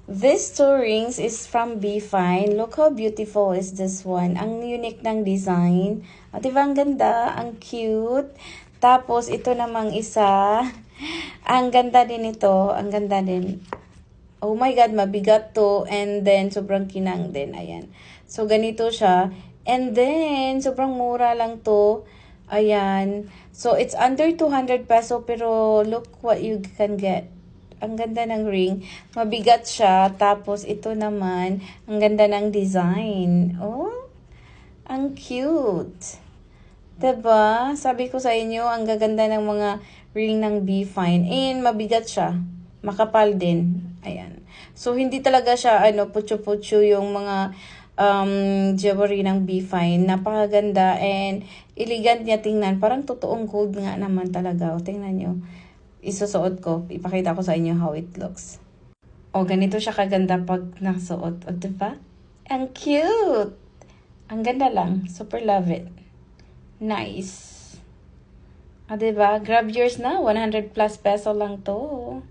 These two rings is from Be Fine. Look how beautiful is this one. Ang unique ng design. O, diba ang ganda? Ang cute. Tapos, ito namang isa. Ang ganda din ito. Ang ganda din. Oh my God, mabigat to. And then, sobrang kinang din. Ayan. So, ganito siya. And then, sobrang mura lang to. Ayan. So, it's under 200 peso. Pero, look what you can get. Ang ganda ng ring. Mabigat siya. Tapos, ito naman, ang ganda ng design. Oh, ang cute. Diba? Sabi ko sa inyo, ang gaganda ng mga ring ng Be Fine. And, mabigat siya. Makapal din. Ayan. So, hindi talaga siya, putyo-putyo yung mga jewelry ng Be Fine. Napakaganda and elegant niya tingnan. Parang totoong gold nga naman talaga. O, tingnan nyo. Isusuot ko. Ipakita ko sa inyo how it looks. O, ganito siya kaganda pag nasuot. O, diba? Ang cute! Ang ganda lang. Super love it. Nice. O, diba? Grab yours na. 100 plus peso lang to.